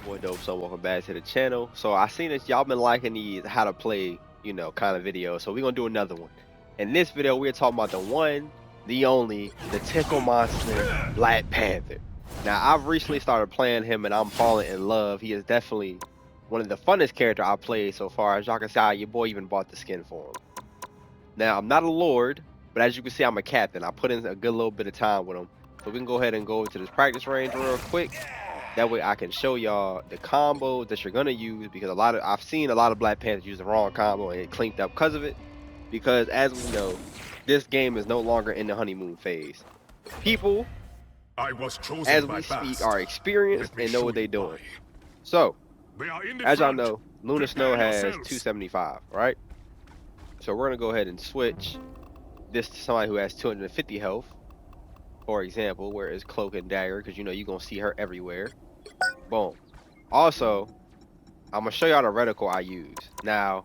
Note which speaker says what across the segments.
Speaker 1: Boy Dope, so welcome back to the channel. So I seen that y'all been liking these how to play, kind of videos. So we're gonna do another one. In this video, we're talking about the one, the only, the Tickle Monster, Black Panther. Now I've recently started playing him and I'm falling in love. He is definitely one of the funnest characters I've played so far. As y'all can see, your boy even bought the skin for him. Now I'm not a lord, but as you can see, I'm a captain. I put in a good little bit of time with him. So we can go ahead and go to this practice range real quick. That way I can show y'all the combos that you're gonna use, because I've seen a lot of Black Panthers use the wrong combo and it cleaned up because of it. Because as we know, this game is no longer in the honeymoon phase. People, as we speak, are experienced and know what they're doing. So, as y'all know, Luna Snow has 275, right? So we're gonna go ahead and switch this to somebody who has 250 health, for example, where it's Cloak and Dagger, because you're gonna see her everywhere. Boom. Also, I'm gonna show y'all the reticle I use. Now,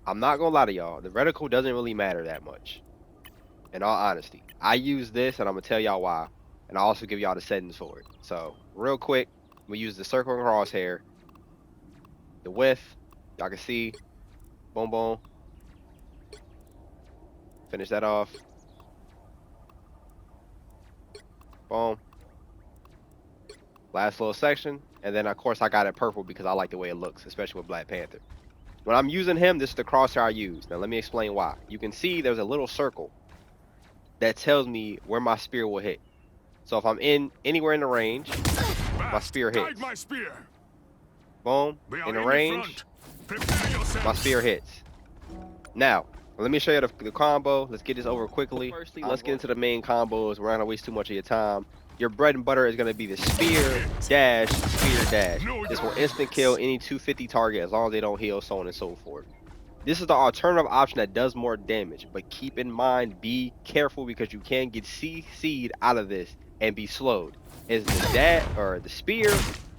Speaker 1: I'm not gonna lie to y'all, the reticle doesn't really matter that much. In all honesty, I use this, and I'm gonna tell y'all why, and I'll also give y'all the settings for it. So, real quick, we use the circle and crosshair, the width, y'all can see, boom, boom. Finish that off. Boom. Last little section, and then of course I got it purple because I like the way it looks, especially with Black Panther. When I'm using him, this is the crosshair I use. Now let me explain why. You can see there's a little circle that tells me where my spear will hit. So if I'm anywhere in the range, my spear hits. Boom, in the range, my spear hits. Now, let me show you the combo. Let's get this over quickly. Firstly, let's get into the main combos. We're not gonna waste too much of your time. Your bread and butter is going to be the spear, dash, spear, dash. This will instant kill any 250 target as long as they don't heal, so on and so forth. This is the alternative option that does more damage, but keep in mind, be careful, because you can get CC'd out of this and be slowed. It's the dash, or the spear,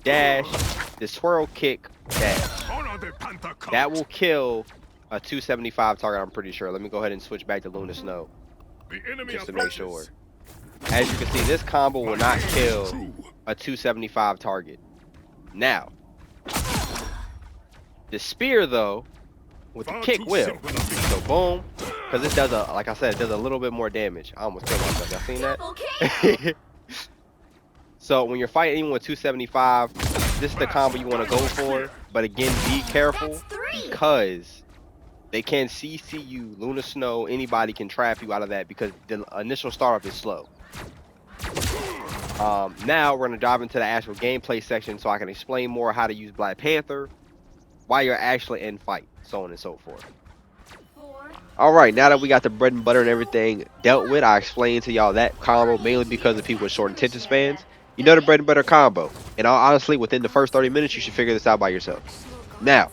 Speaker 1: dash, the swirl kick, dash. That will kill a 275 target, I'm pretty sure. Let me go ahead and switch back to Luna Snow, just to make sure. As you can see, this combo will not kill a 275 target. Now, the spear though, with the kick will. So boom, because this does like I said, it does a little bit more damage. I almost killed myself. Y'all seen that? So when you're fighting anyone with 275, this is the combo you want to go for. But again, be careful, because they can CC you, Luna Snow, anybody can trap you out of that, because the initial startup is slow. Now we're going to dive into the actual gameplay section so I can explain more how to use Black Panther while you're actually in fight, so on and so forth. Alright, now that we got the bread and butter and everything dealt with, I explained to y'all that combo mainly because of people with short attention spans. You know the bread and butter combo, and honestly, within the first 30 minutes, you should figure this out by yourself. Now,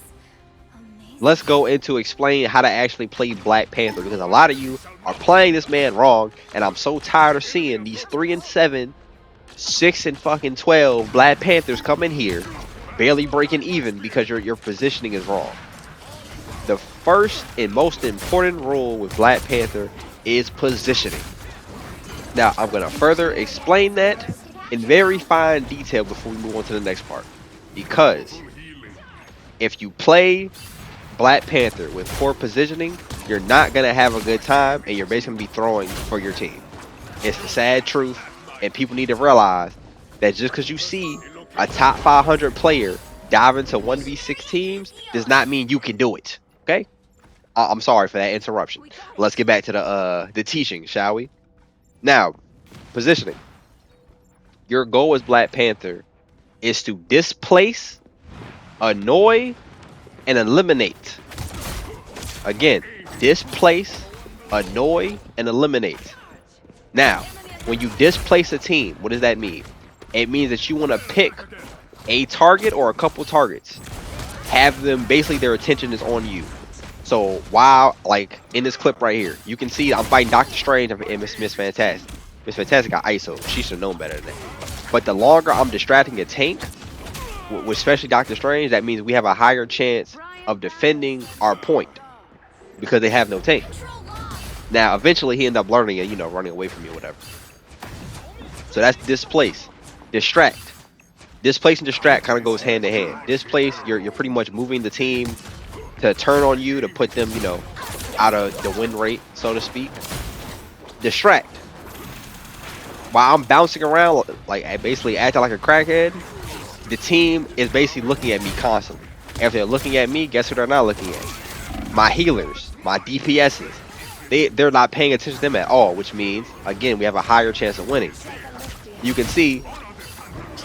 Speaker 1: let's go into explain how to actually play Black Panther, because a lot of you are playing this man wrong, and I'm so tired of seeing these 3 and 7, 6 and fucking 12 Black Panthers come in here, barely breaking even because your positioning is wrong. The first and most important rule with Black Panther is positioning. Now, I'm going to further explain that in very fine detail before we move on to the next part, because if you play Black Panther with poor positioning, you're not going to have a good time, and you're basically going to be throwing for your team. It's the sad truth, and people need to realize that just because you see a top 500 player dive into 1v6 teams does not mean you can do it, okay? I'm sorry for that interruption. Let's get back to the teaching, shall we? Now, positioning. Your goal as Black Panther is to displace, annoy, and eliminate. Again, displace, annoy, and eliminate. Now, when you displace a team, what does that mean? It means that you want to pick a target or a couple targets, have them, basically their attention is on you. So while, like in this clip right here, you can see I'm fighting Doctor Strange and Miss Fantastic. Miss Fantastic got ISO. She should have known better than that. But the longer I'm distracting a tank, especially Doctor Strange, that means we have a higher chance of defending our point, because they have no tank. Now, eventually he ended up learning it, running away from me or whatever. So that's displace. Distract. Displace and distract kind of goes hand in hand. Displace, you're pretty much moving the team to turn on you to put them, out of the win rate, so to speak. Distract. While I'm bouncing around, like basically acting like a crackhead, the team is basically looking at me constantly. If they're looking at me, guess who they're not looking at? My healers, my DPSs. They're not paying attention to them at all, which means, again, we have a higher chance of winning. You can see,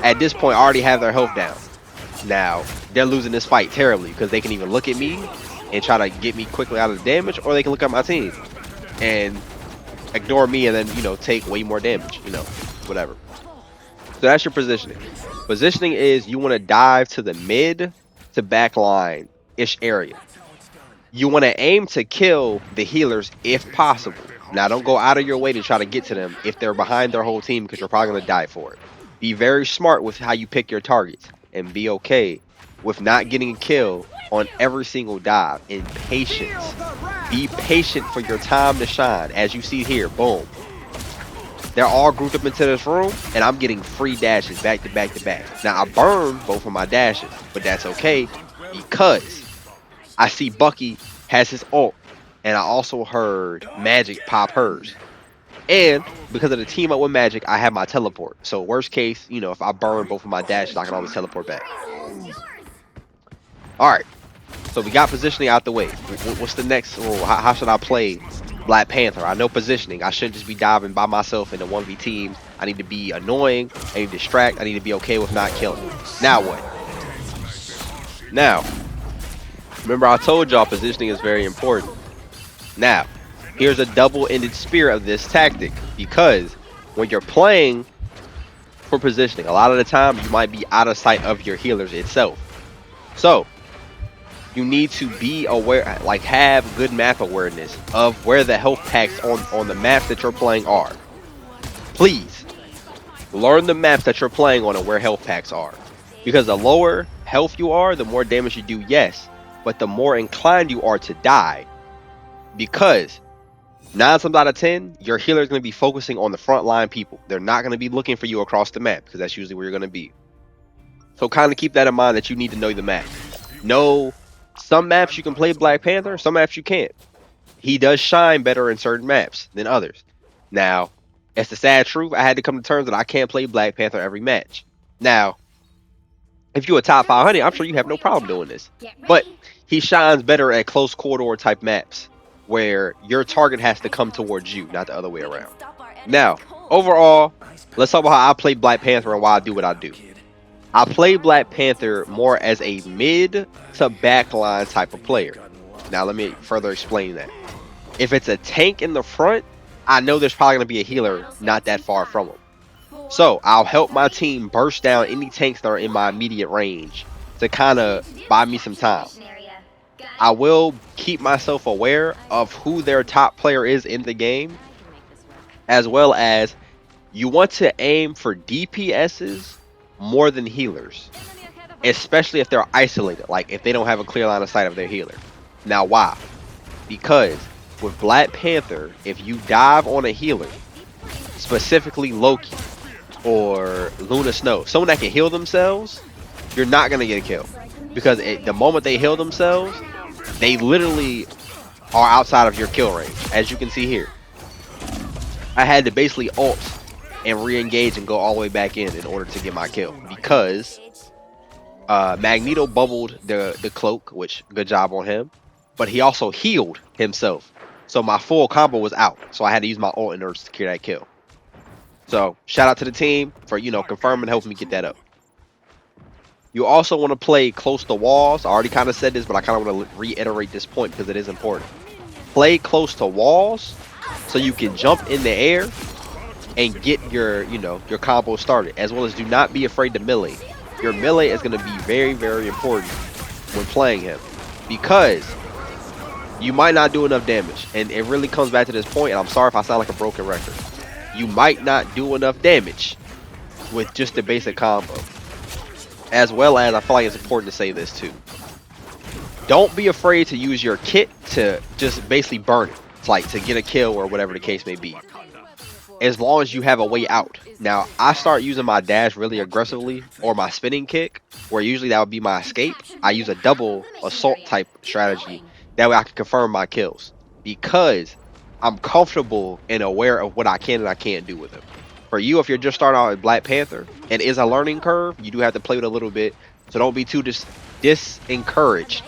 Speaker 1: at this point, I already have their health down. Now, they're losing this fight terribly because they can even look at me and try to get me quickly out of the damage, or they can look at my team and ignore me and then, take way more damage, whatever. So that's your positioning. Positioning is you want to dive to the mid to back line-ish area. You want to aim to kill the healers if possible. Now, don't go out of your way to try to get to them if they're behind their whole team because you're probably going to die for it. Be very smart with how you pick your targets and be okay with not getting a kill on every single dive. And patience. Be patient for your time to shine. As you see here, boom. They're all grouped up into this room, and I'm getting free dashes back to back to back. Now, I burned both of my dashes, but that's okay because I see Bucky has his ult, and I also heard Magic pop hers. And because of the team up with Magic, I have my teleport. So worst case, if I burn both of my dashes, I can always teleport back. Alright, so we got positioning out the way. What's the next rule? How should I play Black Panther? I know positioning. I shouldn't just be diving by myself in the 1v teams. I need to be annoying. I need to distract. I need to be okay with not killing. Now what? Now, remember I told y'all positioning is very important. Now, here's a double-ended spear of this tactic, because when you're playing for positioning, a lot of the time you might be out of sight of your healers itself. So, you need to be aware, like have good map awareness of where the health packs on the maps that you're playing are. Please, learn the maps that you're playing on and where health packs are. Because the lower health you are, the more damage you do, yes. But the more inclined you are to die. Because 9 times out of 10, your healer is going to be focusing on the front line people. They're not going to be looking for you across the map, because that's usually where you're going to be. So kind of keep that in mind, that you need to know the map. Know some maps you can play Black Panther, some maps you can't. He does shine better in certain maps than others. Now, it's the sad truth. I had to come to terms that I can't play Black Panther every match. Now, if you're a top 500, I'm sure you have no problem doing this. But he shines better at close corridor type maps, where your target has to come towards you, not the other way around. Now, overall, let's talk about how I play Black Panther and why I do what I do. I play Black Panther more as a mid to backline type of player. Now, let me further explain that. If it's a tank in the front, I know there's probably going to be a healer not that far from him. So, I'll help my team burst down any tanks that are in my immediate range to kind of buy me some time. I will keep myself aware of who their top player is in the game, as well as you want to aim for DPSs more than healers, especially if they're isolated, like if they don't have a clear line of sight of their healer. Now, why? Because with Black Panther, if you dive on a healer, specifically Loki or Luna Snow, someone that can heal themselves, you're not going to get a kill. Because the moment they heal themselves, they literally are outside of your kill range, as you can see here. I had to basically ult and re-engage and go all the way back in order to get my kill, because Magneto bubbled the cloak, which good job on him, but he also healed himself, so my full combo was out, so I had to use my ult in order to secure that kill. So shout out to the team for confirming and helping me get that up. You also want to play close to walls. I already kind of said this, but I kind of want to reiterate this point because it is important. Play close to walls so you can jump in the air and get your combo started, as well as do not be afraid to melee. Your melee is going to be very, very important when playing him, because you might not do enough damage, and it really comes back to this point, and I'm sorry if I sound like a broken record. You might not do enough damage with just the basic combo. As well as, I feel like it's important to say this too. Don't be afraid to use your kit to just basically burn it. It's like to get a kill or whatever the case may be. as long as you have a way out. Now, I start using my dash really aggressively, or my spinning kick, where usually that would be my escape. I use a double assault type strategy. That way I can confirm my kills. Because I'm comfortable and aware of what I can and I can't do with him. For you, if you're just starting out with Black Panther, it is a learning curve. You do have to play with it a little bit. So don't be too disencouraged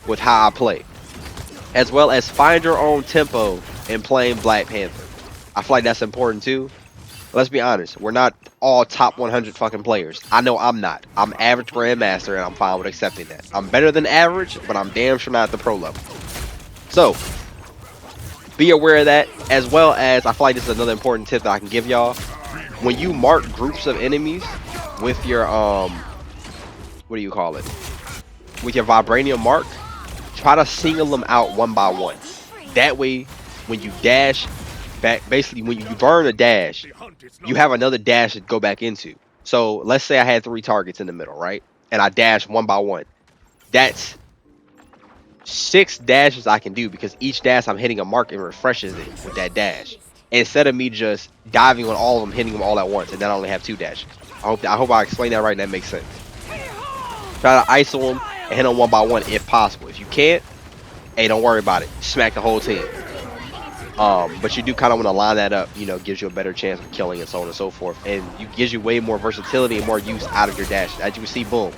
Speaker 1: with how I play. As well as find your own tempo in playing Black Panther. I feel like that's important too. Let's be honest, we're not all top 100 fucking players. I know I'm not. I'm average grandmaster and I'm fine with accepting that. I'm better than average, but I'm damn sure not at the pro level. So, be aware of that, as well as I feel like this is another important tip that I can give y'all. When you mark groups of enemies with your what do you call it? With your vibranium mark, try to single them out one by one. That way, when you dash back, basically when you burn a dash, you have another dash to go back into. So let's say I had 3 targets in the middle, right? And I dash one by one. That's 6 dashes I can do, because each dash I'm hitting a mark and refreshes it with that dash. Instead of me just diving on all of them, hitting them all at once, and then I only have 2 dashes. I hope I explained that right and that makes sense. Try to ISO them and hit them one by one if possible. If you can't, hey, don't worry about it. Smack the whole team. But you do kind of want to line that up, you know, gives you a better chance of killing and so on and so forth. And it gives you way more versatility and more use out of your dash. As you can see, boom.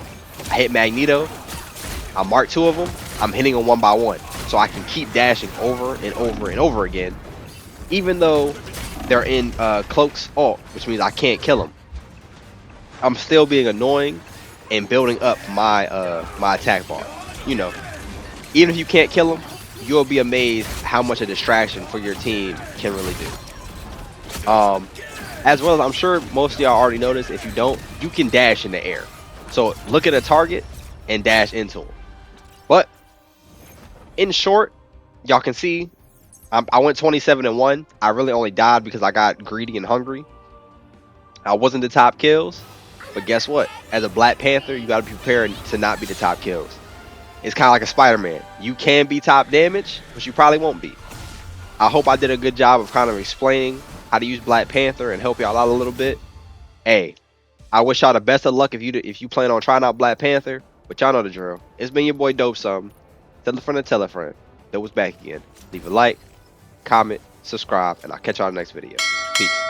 Speaker 1: I hit Magneto. I mark 2 of them. I'm hitting them one by one. So I can keep dashing over and over and over again. Even though they're in Cloak's ult, which means I can't kill them. I'm still being annoying and building up my my attack bar. You know, even if you can't kill them, you'll be amazed how much a distraction for your team can really do. As well as I'm sure most of y'all already noticed, if you don't, you can dash in the air. So look at a target and dash into them. But in short, y'all can see I went 27-1. I really only died because I got greedy and hungry. I wasn't the top kills, but guess what? As a Black Panther, you got to be prepared to not be the top kills. It's kind of like a Spider-Man. You can be top damage, but you probably won't be. I hope I did a good job of kind of explaining how to use Black Panther and help y'all out a little bit. Hey, I wish y'all the best of luck if you plan on trying out Black Panther, but y'all know the drill. It's been your boy DopeSomething. Tell a friend to tell a friend. Dope is back again. Leave a like, comment, subscribe, and I'll catch y'all in the next video. Peace.